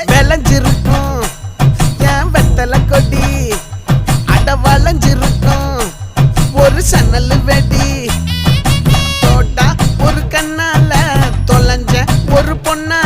விளைஞ்சிருக்கும் என் வெத்தலை கொடி அட வளைஞ்சிருக்கும் ஒரு சன்னல் வெடி தோட்டா ஒரு கண்ணால தொலைஞ்ச ஒரு பொண்ணா